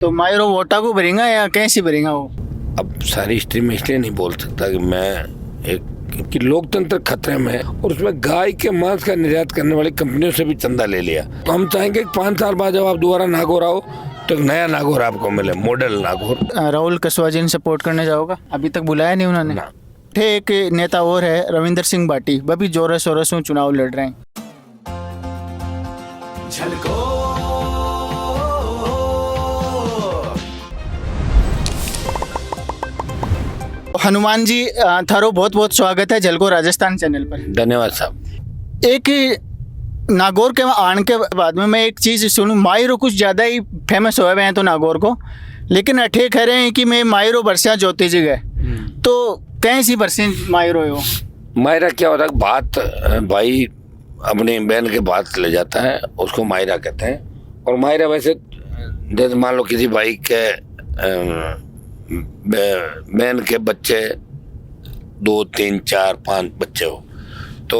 तो मायरो वोटा को भरेगा या कैसे भरेगा वो? अब सारी हिस्ट्री में इसलिए नहीं बोल सकता कि मैं एक कि लोकतंत्र खतरे में है और उसमें गाय के मांस का निर्यात करने वाली कंपनियों से भी चंदा ले लिया। तो हम चाहेंगे कि 5 साल बाद जब आप दोबारा नागौर आओ तो एक नया नागौर आपको मिले, मॉडल नागौर। राहुल कुशवाहा जी ने सपोर्ट करने जाओगा? अभी तक बुलाया नहीं उन्होंने। थे एक नेता और है रविंदर सिंह भाटी, वह भी जोरों शोरों से चुनाव लड़ रहे हैं। हनुमान जी थारो बहुत बहुत स्वागत है झलको राजस्थान चैनल पर। धन्यवाद साहब। एक नागौर के आने के बाद में मैं एक चीज़ सुनूं, मायरो कुछ ज़्यादा ही फेमस हुए हैं तो नागौर को, लेकिन अठे कह रहे हैं कि मैं मायरो बरसिया जोती जी गए, तो कैसी बरसी मायरो हो? मायरा क्या होता है, बात भाई अपनी बहन के बात ले जाता है उसको मायरा कहते हैं। और मायरा वैसे जैसे मान लो किसी भाई के बहन के बच्चे 2 3 4 5 बच्चे हो तो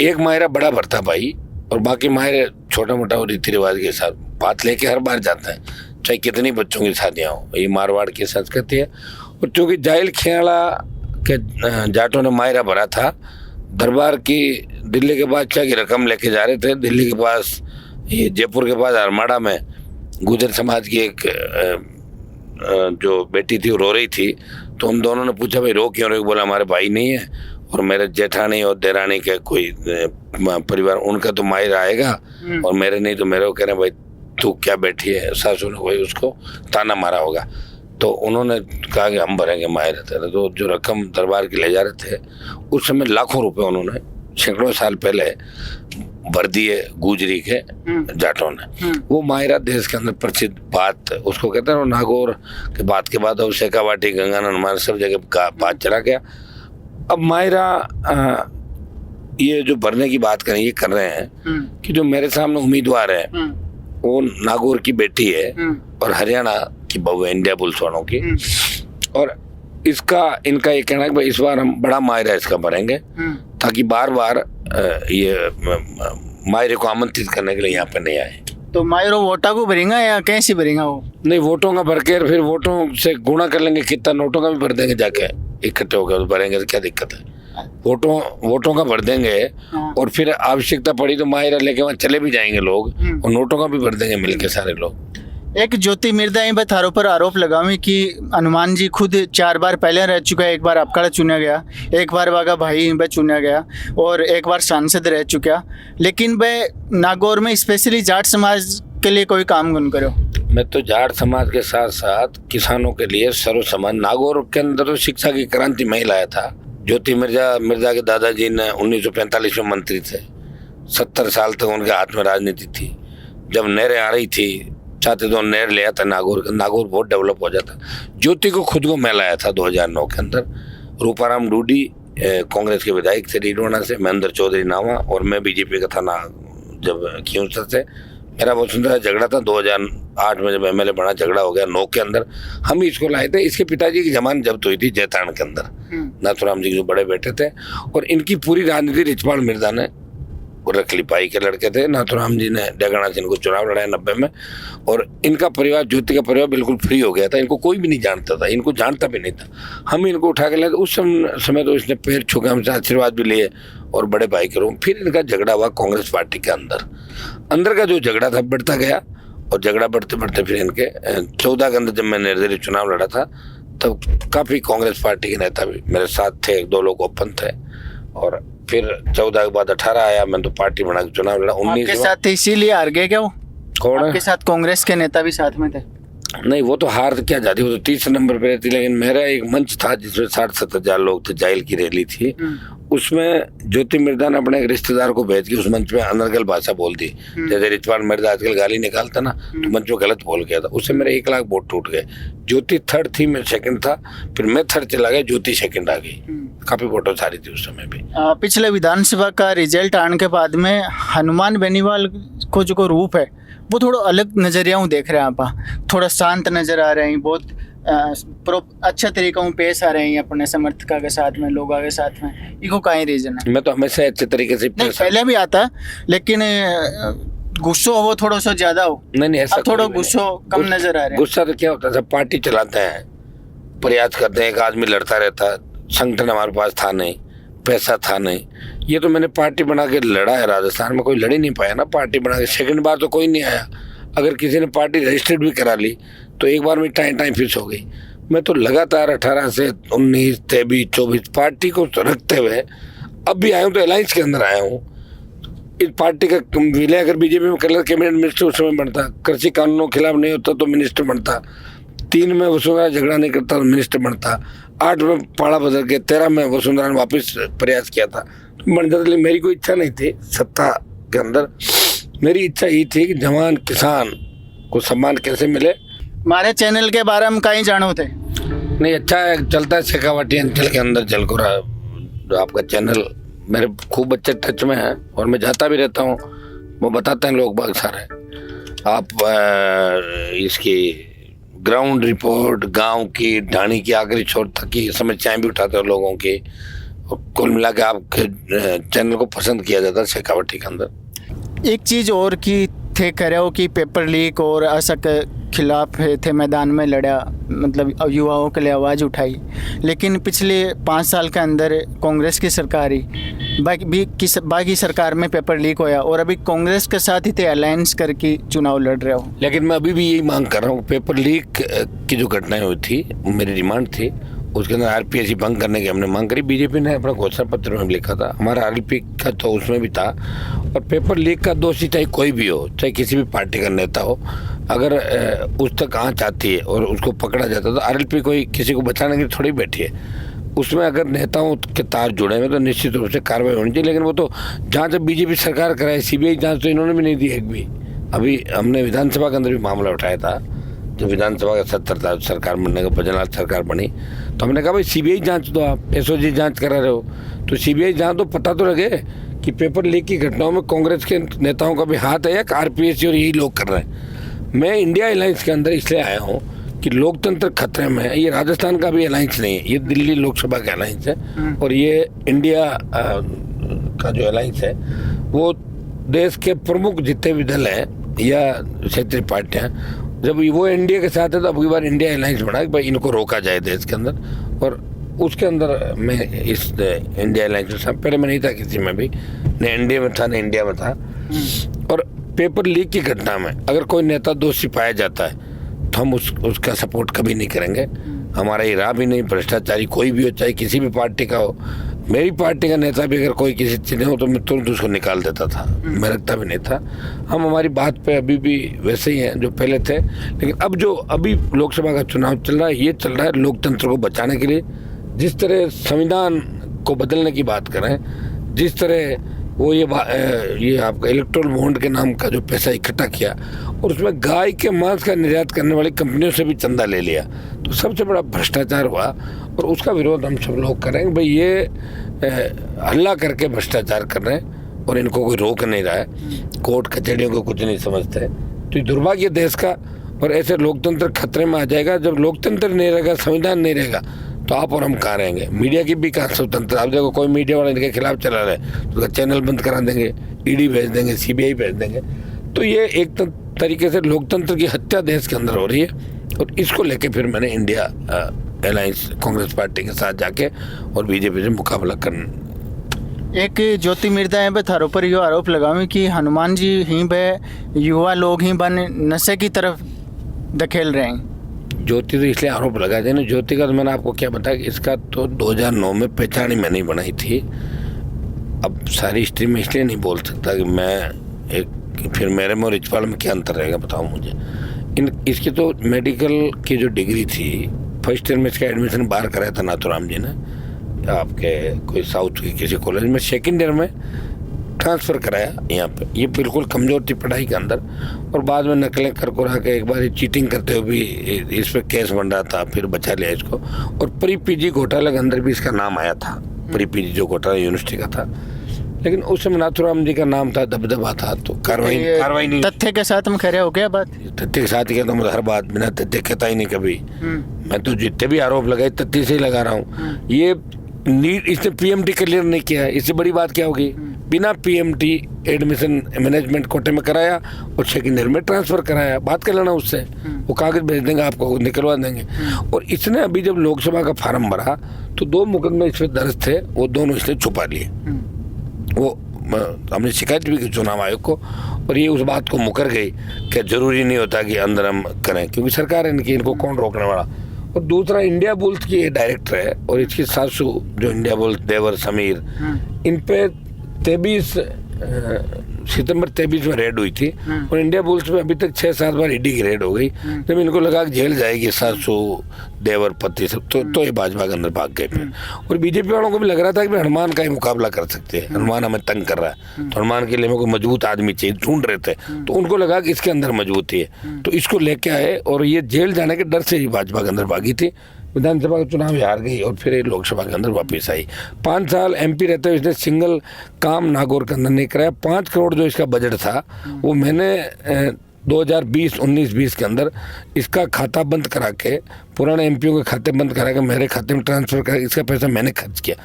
एक मायरा बड़ा भरता भाई, और बाकी मायरे छोटा मोटा रीति रिवाज के साथ बात लेके हर बार जाता है, चाहे कितनी बच्चों की शादियाँ हो। ये मारवाड़ की संस्कृति है। और चूँकि जाहिल खेड़ा के जाटों ने मायरा भरा था, दरबार की दिल्ली के बादशाह की रकम लेके जा रहे थे। दिल्ली के पास ये जयपुर के पास अरमाड़ा में गुजर समाज की एक जो बेटी थी वो रो रही थी, तो हम दोनों ने पूछा भाई रो क्यों रही? बोला हमारे भाई नहीं है और मेरे जेठानी और देरानी के कोई परिवार, उनका तो मायरा आएगा और मेरे नहीं। तो मेरे को कह रहे भाई तू क्या बैठी है? सासू ने भाई उसको ताना मारा होगा, तो उन्होंने कहा कि हम भरेंगे मायरा तेरा। तो जो रकम दरबार की ले जा रहे थे उस समय लाखों रुपए उन्होंने सैकड़ों साल पहले भर दिए गुजरी के जाटों ने। वो मायरा देश के अंदर प्रसिद्ध बात उसको कहते हैं। नागौर के बात के बाद शेखावाटी गंगानंद हनुमान सब जगह का बात चला गया। अब मायरा ये जो भरने की बात करें ये कर रहे हैं कि जो मेरे सामने उम्मीदवार है वो नागौर की बेटी है और हरियाणा की बहू है, इंडिया पुलिस वालों की। और इनका ये कहना है कि भाई इस बार हम बड़ा मायरा इसका भरेंगे ताकि बार बार ये मायरे को आमंत्रित करने के लिए यहाँ पे नहीं आए। तो मायरो वोटा को भरेगा या कैसे भरेगा वो? नहीं, वोटों का भर के फिर वोटों से गुणा कर लेंगे, कितना नोटों का भी भर देंगे, जाके इकट्ठे होकर भरेंगे तो क्या दिक्कत है। वोटों का भर देंगे और फिर आवश्यकता पड़ी तो मायरा लेके वहाँ चले भी जाएंगे लोग और नोटों का भी भर देंगे मिलके सारे लोग। एक ज्योति मिर्दा इन थारों पर आरोप लगावे कि हनुमान जी खुद 4 बार पहले रह चुका है। एक बार आपका चुना गया, एक बार वागा भाई इन चुना गया और एक बार सांसद रह चुका, लेकिन वह नागौर में स्पेशली जाट समाज के लिए कोई काम नहीं करो। मैं तो जाट समाज के साथ साथ किसानों के लिए सर्व समान, नागौर के अंदर तो शिक्षा की क्रांति में लाया था। ज्योति मिर्जा के दादाजी ने 1945 में मंत्री थे, 70 साल तक उनके हाथ में राजनीति थी। जब नहरें आ रही थी चाहते तो नहर ले आता नागौर बहुत डेवलप हो जाता। ज्योति को खुद को मैं लाया था 2009 के अंदर। रूपाराम डूडी कांग्रेस के विधायक थे डीडवाना से, महेंद्र चौधरी नावा और मैं बीजेपी का था ना जब खियूंसर से। मेरा बहुत सुंदर झगड़ा था 2008 में जब एमएलए बना, झगड़ा हो गया 9 के अंदर। हम इसको लाए थे, इसके पिताजी की जमानत जब्त हुई थी जैतारण के अंदर, नाथुराम जी जो बड़े बेटे थे। और इनकी पूरी राजनीति रिचपाल मिर्जा ने रखली पाई के लड़के थे। नाथुराम जी ने डेगाना से इनको चुनाव लड़ाया 90 में। और इनका परिवार, ज्योति का परिवार बिल्कुल फ्री हो गया था, इनको कोई भी नहीं जानता था, इनको जानता भी नहीं था। हम इनको उठा के लाए। उस समय तो इसने पैर छुके हमसे आशीर्वाद भी लिए और बड़े भाई के रूप। फिर इनका झगड़ा हुआ कांग्रेस पार्टी के अंदर का जो झगड़ा था बढ़ता गया और झगड़ा बढ़ते बढ़ते फिर इनके 14 के अंदर जब मैं निर्दलीय चुनाव लड़ा था तब काफ़ी कांग्रेस पार्टी के नेता भी मेरे साथ थे, 1-2 लोग ओपन थे। और फिर 14 के बाद 18 आया, मैं तो पार्टी बना के चुनाव लड़ा। 19 के साथ थे इसीलिए हार गए क्या वो? कौन आपके साथ कांग्रेस के नेता भी साथ में थे? नहीं, वो तो हार क्या जाती, वो तो 30 नंबर पे रहती। लेकिन मेरा एक मंच था जिसमें 60-70 हजार लोग थे, जाहिल की रैली थी। उसमें ज्योति मिर्जा ने अपने एक रिश्तेदार को भेज के उस मंच में अनर्गल भाषा बोल दी। जैसे रिचपाल मिर्जा आजकल गाली निकालता ना, तो मंच में गलत बोल गया था, उससे मेरे 1 लाख वोट टूट गए। ज्योति 3rd थी, मैं 2nd था, फिर मैं 3rd चला गया, ज्योति 2nd आ गई। काफी वोटों सारी थी उस समय भी। पिछले विधानसभा का रिजल्ट आने के बाद में हनुमान बेनीवाल को जो रूप है वो थोड़ा अलग नजरिया देख रहे हैं आप, थोड़ा शांत नजर आ रहे हैं, बहुत अच्छा तरीका में पेश आ रहे हैं अपने समर्थकों के साथ में, लोगों के साथ में। इको का ही रीजन है? मैं तो हमेशा अच्छे तरीके से नहीं, पहले भी आता, लेकिन गुस्सो हो वो थोड़ा सा ज्यादा हो? नहीं ऐसा अब थोड़ा कोई भी गुस्सो नहीं। कम नजर आ रहा है। गुस्सा तो क्या होता है, सब पार्टी चलाते हैं, प्रयास करते हैं, एक आदमी लड़ता रहता, संगठन हमारे पास था नहीं, पैसा था नहीं। ये तो मैंने पार्टी बना के लड़ा है, राजस्थान में कोई लड़ ही नहीं पाया ना पार्टी बना के। सेकंड बार तो कोई नहीं आया। अगर किसी ने पार्टी रजिस्टर्ड भी करा ली तो एक बार में टाइम फिक्स हो गई। मैं तो लगातार 18 से 19, 23, 24 पार्टी को रखते हुए अब भी आया हूँ, तो अलायंस के अंदर आया हूँ। इस पार्टी का विलय अगर बीजेपी में कलर कैबिनेट मिनिस्टर उस समय बनता, कृषि कानूनों के खिलाफ नहीं होता तो मिनिस्टर बनता, 3 में वसुंधरा झगड़ा नहीं करता तो मिनिस्टर बनता, 8 में पाड़ा बदल के 13 में वसुंधरा ने वापस प्रयास किया था। तो मंडल मेरी कोई इच्छा नहीं थी सत्ता के अंदर। मेरी इच्छा ये थी कि जवान किसान को सम्मान कैसे मिले। हमारे चैनल के बारे में कहीं जानो थे? नहीं अच्छा है, चलता है शेखावाटी अंचल के अंदर जलकोरा जो आपका चैनल मेरे खूब अच्छे टच में है और मैं जाता भी रहता हूँ। वो बताते हैं लोग बाग सारे, आप इसकी ग्राउंड रिपोर्ट गांव की ढाणी की आखिरी छोर तक की समस्याएं भी उठाते हो लोगों की। और कुल मिला के आपके चैनल को पसंद किया जाता है शेखावाटी के अंदर। एक चीज़ और की थे कह रहे हो कि पेपर लीक और ऐसा के खिलाफ थे, मैदान में लड़ा, मतलब युवाओं के लिए आवाज़ उठाई। लेकिन पिछले 5 साल के अंदर कांग्रेस की सरकार ही बाकी सरकार में पेपर लीक होया और अभी कांग्रेस के साथ ही थे अलायंस करके चुनाव लड़ रहे हो। लेकिन मैं अभी भी यही मांग कर रहा हूँ, पेपर लीक की जो घटनाएं हुई थी मेरी डिमांड थी, उसके अंदर आरपीएससी भंग करने की हमने मांग करी। बीजेपी ने अपना घोषणा पत्र में लिखा था, हमारा आरएलपी का तो उसमें भी था। और पेपर लीक का दोषी चाहे कोई भी हो, चाहे किसी भी पार्टी का नेता हो, अगर उस तक आँच आती है और उसको पकड़ा जाता है तो आरएलपी कोई किसी को बचाने के लिए थोड़ी बैठी है। उसमें अगर नेताओं के तार जुड़े हुए तो निश्चित रूप से कार्रवाई होनी चाहिए। लेकिन वो तो जाँच अब बीजेपी सरकार कराए, सीबीआई जाँच तो इन्होंने भी नहीं दी एक भी। अभी हमने विधानसभा के अंदर भी मामला उठाया था, जब विधानसभा का 70 था सरकार बनने का, भजनलाल सरकार बनी, तो हमने कहा भाई सीबीआई जांच दो, आप एसओजी जांच करा रहे हो तो सीबीआई जांच दो, पता तो लगे कि पेपर लीक की घटनाओं में कांग्रेस के नेताओं का भी हाथ है या आरपीएससी और यही लोग कर रहे हैं। मैं इंडिया अलायंस के अंदर इसलिए आया हूँ कि लोकतंत्र खतरे में है। ये राजस्थान का भी अलायंस नहीं है, ये दिल्ली लोकसभा का अलायंस है और ये इंडिया का जो अलायंस है वो देश के प्रमुख जितने भी दल हैं या क्षेत्रीय पार्टियाँ, जब वो एनडीए के साथ है तो अब की बार इंडिया अलायंस बना कि भाई इनको रोका जाए देश के अंदर। और उसके अंदर मैं इस इंडिया अलायंस में, पहले मैं नहीं था किसी में भी, न एनडीए में था न इंडिया में था। और पेपर लीक की घटना में अगर कोई नेता दोषी पाया जाता है तो हम उसका सपोर्ट कभी नहीं करेंगे। हमारा ये राह भी नहीं, भ्रष्टाचारी कोई भी हो, चाहे किसी भी पार्टी का हो। मेरी पार्टी का नेता भी अगर कोई किसी चीज़ हो तो मैं तुरंत उसको निकाल देता था, मैं रखता भी नहीं था। हम हमारी बात पे अभी भी वैसे ही हैं जो पहले थे। लेकिन अब जो अभी लोकसभा का चुनाव चल रहा है, ये चल रहा है लोकतंत्र को बचाने के लिए। जिस तरह संविधान को बदलने की बात करें, जिस तरह वो ये आपका इलेक्ट्रोल बॉन्ड के नाम का जो पैसा इकट्ठा किया और उसमें गाय के मांस का निर्यात करने वाली कंपनियों से भी चंदा ले लिया, तो सबसे बड़ा भ्रष्टाचार हुआ। और उसका विरोध हम सब लोग करेंगे। भाई ये हल्ला करके भ्रष्टाचार कर रहे हैं और इनको कोई रोक नहीं रहा है, कोर्ट कचहरियों को कुछ नहीं समझते। तो ये दुर्भाग्य देश का, और ऐसे लोकतंत्र खतरे में आ जाएगा। जब लोकतंत्र नहीं रहेगा, संविधान नहीं रहेगा, तो आप और हम कहाँ रहेंगे। मीडिया की भी कहाँ स्वतंत्र। आप देखो कोई मीडिया वाला इनके खिलाफ चला रहे तो चैनल बंद करा देंगे, ईडी भेज देंगे, सीबीआई भेज देंगे। तो ये एक तरीके से लोकतंत्र की हत्या देश के अंदर हो रही है। और इसको लेके फिर मैंने इंडिया अलायंस कांग्रेस पार्टी के साथ जाके और बीजेपी से मुकाबला करना। एक ज्योति मिर्दा है थारों पर यो आरोप लगावे कि हनुमान जी ही बे युवा लोग ही बन नशे की तरफ धकेल रहे हैं। ज्योति तो इसलिए आरोप लगा देना, ज्योति का तो मैंने आपको क्या बताया कि इसका तो 2009 में पहचान ही मैंने ही बनाई थी। अब सारी हिस्ट्री में इसलिए नहीं बोल सकता कि मैं एक, फिर मेरे में और रिचपाल में क्या अंतर रहेगा बताओ मुझे। इसकी तो मेडिकल की जो डिग्री थी, फर्स्ट ईयर में इसका एडमिशन बाहर कराया था नाथुराम जी ने आपके कोई साउथ के किसी कॉलेज में, सेकेंड ईयर में ट्रांसफ़र कराया यहाँ पे। ये बिल्कुल कमज़ोर थी पढ़ाई के अंदर और बाद में नकलें कर के एक बार चीटिंग करते हुए भी इस पर केस बन रहा था, फिर बचा लिया इसको। और प्री पीजी घोटाले के अंदर भी इसका नाम आया था, प्री पीजी जो घोटाला यूनिवर्सिटी का था। लेकिन उस समय नाथुराम जी का नाम था, दबदबा था, तो कार्रवाई नहीं। तथ्य के साथ में खड़े हो गया बात, तथ्य के साथ ही कहता हूँ, हर बात बिना तथ्य कहता ही नहीं कभी। मैं तो जितने भी आरोप लगाए तथ्य से ही लगा रहा हूँ। ये नीट इसने पीएमटी क्लियर नहीं किया है, इससे बड़ी बात क्या होगी। बिना पीएमटी एडमिशन मैनेजमेंट कोटे में कराया और सेकेंड ईयर में ट्रांसफ़र कराया, बात कर लेना उससे, वो कागज़ भेज देंगे आपको, निकलवा देंगे। और इसने अभी जब लोकसभा का फार्म भरा तो 2 मुकदमे इस पर दर्ज थे, वो दोनों इसने छुपा लिए। वो हमने शिकायत भी की चुनाव आयोग को, और ये उस बात को मुकर गई कि जरूरी नहीं होता कि अंदर हम करें, क्योंकि सरकार है इनकी, इनको कौन रोकने वाला। और दूसरा, इंडिया बुल्स की ये डायरेक्टर है और इसकी सासू जो इंडिया बुल्स देवर समीर, इन पे 23 सितंबर 23 में रेड हुई थी, और इंडिया बुल्स में अभी तक 6-7 बार ईडी की रेड हो गई। जब इनको लगा कि जेल जाएगी सासू देवर पति सब, तो ये भाजपा के अंदर भाग गए फिर। और बीजेपी वालों को भी लग रहा था कि हनुमान का ही मुकाबला कर सकते हैं, हनुमान हमें तंग कर रहा है, तो हनुमान के लिए हमें कोई मजबूत आदमी चाहिए, ढूंढ रहे थे। तो उनको लगा कि इसके अंदर मजबूती है, तो इसको लेके आए, और ये जेल जाने के डर से ही भाजपा के अंदर भागी थी। विधानसभा का चुनाव हार गई और फिर ये लोकसभा के अंदर वापस आई। 5 साल एमपी रहते हुए इसने सिंगल काम नागौर के अंदर नहीं कराया। 5 करोड़ जो इसका बजट था, वो मैंने 2019-20 के अंदर इसका खाता बंद करा के, पुराने एमपीओ के खाते बंद करा के मेरे खाते में ट्रांसफ़र करा, इसका पैसा मैंने खर्च किया।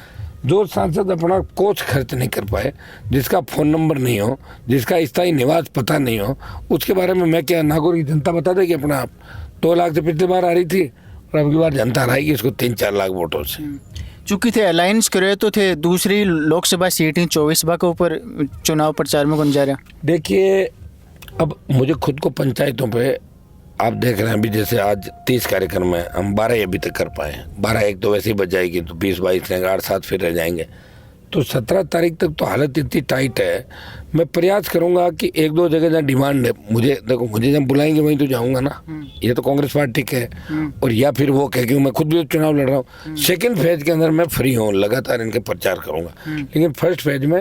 जो सांसद अपना कोच खर्च नहीं कर पाए, जिसका फ़ोन नंबर नहीं हो, जिसका स्थायी निवास पता नहीं हो, उसके बारे में मैं क्या, नागौर की जनता बता देगी अपना आप। 2 लाख से पिछली बार आ रही थी और अब की बार जनता हराएगी इसको 3-4 लाख वोटों से। चूँकि थे अलायंस करे तो थे दूसरी लोकसभा सीटें 24 के ऊपर चुनाव प्रचार में कौन जा रहा। देखिए, अब मुझे खुद को पंचायतों पे आप देख रहे हैं, अभी जैसे आज 30 कार्यक्रम है, हम 12 अभी तक कर पाए हैं। 12 तो वैसे ही बच जाएगी, तो 20-22 रहेंगे, 8-7 फिर रह जाएंगे। तो 17 तारीख तक तो हालत इतनी टाइट है। मैं प्रयास करूंगा कि 1-2 जगह जहाँ डिमांड है, मुझे देखो, मुझे जब बुलाएंगे वहीं तो जाऊंगा ना। ये तो कांग्रेस पार्टी के है, और या फिर वो कहे कि मैं खुद भी चुनाव लड़ रहा हूँ। सेकेंड फेज के अंदर मैं फ्री हूँ, लगातार इनके प्रचार करूंगा। लेकिन फर्स्ट फेज में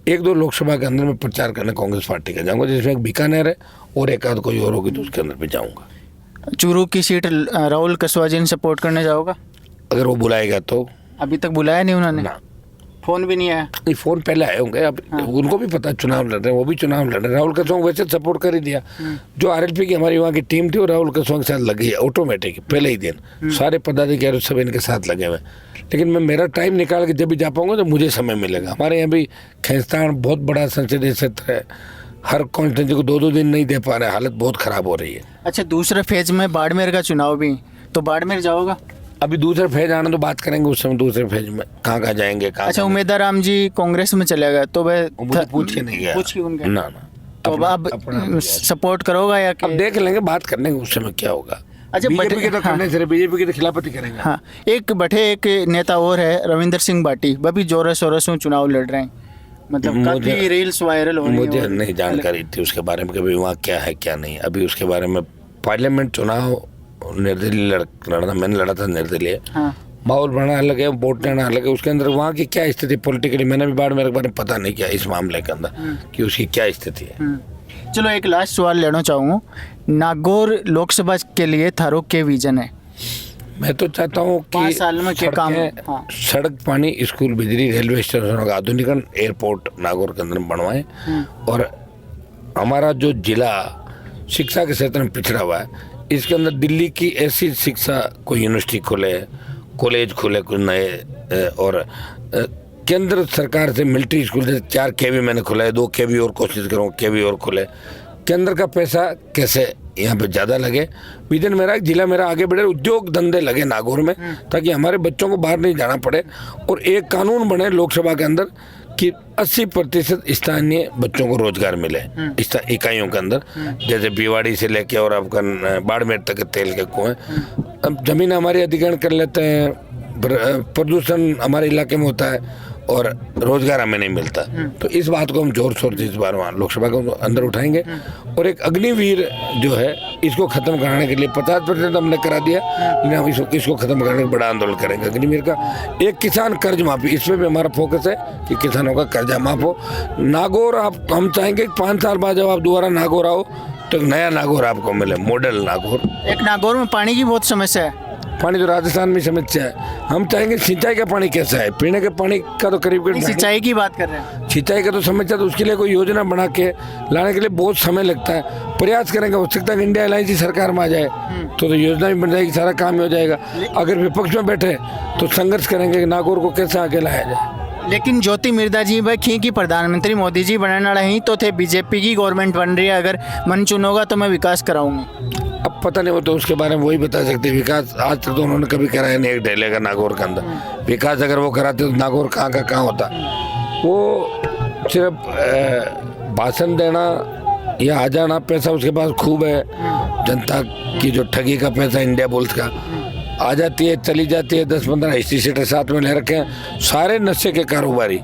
1-2 लोकसभा के अंदर मैं प्रचार करने कांग्रेस पार्टी का जाऊँगा, जिसमें एक बीकानेर है और एक आध कोई और होगी तो उसके अंदर भी जाऊँगा। चूरू की सीट राहुल कसवा जी ने सपोर्ट करने जाओगा अगर वो बुलाएगा तो। अभी तक बुलाया नहीं उन्होंने, फोन भी नहीं आया। नहीं, फोन पहले आए होंगे, अब उनको भी पता चुनाव लड़ रहे हैं, वो भी चुनाव लड़ रहे हैं। राहुल कसवां वैसे सपोर्ट कर ही दिया। जो आरएलपी की हमारी वहाँ की टीम थी, वो राहुल कसवां के साथ लगी है ऑटोमेटिक, पहले ही दिन सारे पदाधिकारी सब इनके साथ लगे हुए। लेकिन मैं मेरा टाइम निकाल के जब भी जा पाऊंगा तो मुझे समय मिलेगा। हमारे यहाँ भी खैंसतान बहुत बड़ा संसदीय क्षेत्र है, हर कॉन्स्टिट्यूंसी को 2-2 दिन नहीं दे पा रहे, हालत बहुत खराब हो रही है। अच्छा, दूसरे फेज में बाड़मेर का चुनाव भी, तो बाड़मेर जाओगा? अभी दूसरे फेज आना तो बात करेंगे उस समय, दूसरे फेज में कहाँ जाएंगे, कहाँ। अच्छा, उम्मीदवार राम जी कांग्रेस में चले गए तो वह पूछ के नहीं गया, पूछ के उनके ना। तो अब सपोर्ट करोगा या अब देख लेंगे, बात कर लेंगे उस समय क्या होगा। अच्छा, बीजेपी के तो करने से, बीजेपी की तो खिलाफत ही करेंगे। हाँ, एक नेता और है रविंदर सिंह बाटी, वह भी जोरों शोरों से चुनाव लड़ रहे हैं, मतलब काफी रील्स वायरल हो रही हैं। मुझे नहीं जानकारी थी उसके बारे में, कभी वहाँ क्या है क्या नहीं। अभी उसके बारे में पार्लियामेंट चुनाव निर्दलीय लड़ना, मैंने लड़ा था निर्दलीय। हाँ। माहौल बनाना अलग है, वोट लेना अलग है, उसके अंदर वहाँ की क्या स्थिति पॉलिटिकली, मैंने भी बाढ़ मेरे बारे में पता नहीं किया इस मामले के अंदर कि उसकी क्या स्थिति है। चलो, एक लास्ट सवाल लेना चाहूँगा, नागौर लोकसभा के लिए थारो के विजन है? मैं तो चाहता हूँ कि 5 साल में क्या काम है? सड़क, पानी, स्कूल, बिजली, रेलवे स्टेशन का आधुनिकरण, एयरपोर्ट नागौर के अंदर बनवाएं, और हमारा जो जिला शिक्षा के क्षेत्र में पिछड़ा हुआ है, इसके अंदर दिल्ली की ऐसी शिक्षा, कोई यूनिवर्सिटी खुले, कॉलेज खुले कुछ नए, और केंद्र सरकार से मिलिट्री स्कूल जैसे 4 केवी मैंने खुला है, 2 केवी और कोशिश करूँ, केवी और खुले। केंद्र का पैसा कैसे यहाँ पे ज़्यादा लगे, विजन मेरा, जिला मेरा आगे बढ़े, उद्योग धंधे लगे नागौर में, ताकि हमारे बच्चों को बाहर नहीं जाना पड़े, और एक कानून बने लोकसभा के अंदर कि 80% स्थानीय बच्चों को रोजगार मिले इकाइयों के अंदर, जैसे भिवाड़ी से लेके और आपका बाड़मेर तक तेल के कुएं। अब जमीन हमारी अधिग्रहण कर लेते हैं, प्रदूषण हमारे इलाके में होता है और रोजगार हमें नहीं मिलता। तो इस बात को हम जोर शोर से इस बार वहाँ लोकसभा के अंदर उठाएंगे, और एक अग्निवीर जो है इसको खत्म कराने के लिए 50% हमने करा दिया, लेकिन हम इसको खत्म कराने का बड़ा आंदोलन करेंगे। अग्निवीर का एक किसान कर्ज माफी, इसमें भी हमारा फोकस है कि किसानों का कर्जा माफ हो। नागौर आप, हम चाहेंगे 5 साल बाद जब आप दोबारा नागौर आओ तो एक नया नागौर आपको मिले, मॉडल नागौर। एक नागौर में पानी की बहुत समस्या है, पानी तो राजस्थान में समस्या है। हम चाहेंगे सिंचाई का पानी कैसा है, पीने के पानी का तो करीब सिंचाई की बात कर रहे हैं, सिंचाई का तो समस्या, तो उसके लिए कोई योजना बना के लाने के लिए बहुत समय लगता है। प्रयास करेंगे, हो सकता है कि इंडिया अलायंस सरकार में आ जाए तो योजना भी बन जाएगी, सारा काम हो जाएगा। अगर विपक्ष में बैठे तो संघर्ष करेंगे कि नागौर को कैसे आगे लाया जाए। लेकिन ज्योति मिर्धा जी भाई खी की प्रधानमंत्री मोदी जी बनने वाला ही तो थे, बीजेपी की गवर्नमेंट बन रही है, अगर मन चुनोगा तो मैं विकास कराऊंगा। अब पता नहीं, वो तो उसके बारे में वही बता सकते हैं। विकास आज तक तो उन्होंने कभी कराया नहीं एक ढेले का नागौर के अंदर। विकास अगर वो कराते तो नागौर कहाँ का कहाँ होता। वो सिर्फ भाषण देना या आ जाना, पैसा उसके पास खूब है। जनता की जो ठगी का पैसा इंडिया बुल्स का आ जाती है, चली जाती है। 10-15 हिस्ट्री सीटर साथ में ले रखे हैं, सारे नशे के कारोबारी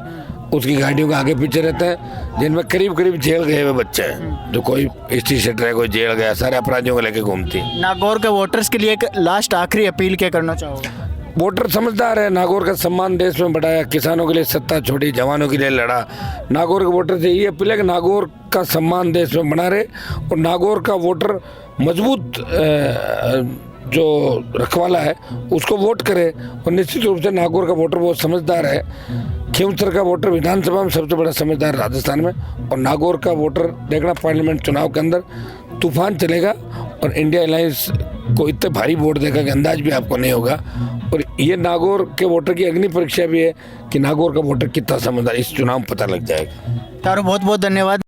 उसकी गाड़ियों के आगे पीछे रहते हैं, जिनमें करीब करीब जेल गए हुए बच्चे हैं। जो कोई हिस्ट्री सीटर है, कोई जेल गया, सारे अपराधियों को लेके घूमती है। नागौर के वोटर्स के लिए एक लास्ट आखिरी अपील क्या करना चाहोगे? वोटर समझदार है, नागौर का सम्मान देश में बढ़ाया, किसानों के लिए सत्ता छोड़ी, जवानों के लिए लड़ा। नागौर के वोटर से ये अपील है कि नागौर का सम्मान देश में बना रहे और नागौर का वोटर मजबूत जो रखवाला है उसको वोट करे। और निश्चित रूप से नागौर का वोटर बहुत समझदार है। खींवसर का वोटर विधानसभा में सबसे बड़ा समझदार राजस्थान में, और नागौर का वोटर देखना पार्लियामेंट चुनाव के अंदर तूफान चलेगा और इंडिया अलायंस को इतने भारी वोट देगा कि अंदाज भी आपको नहीं होगा। और ये नागौर के वोटर की अग्नि परीक्षा भी है कि नागौर का वोटर कितना समझदार, इस चुनाव में पता लग जाएगा। तारो बहुत बहुत धन्यवाद।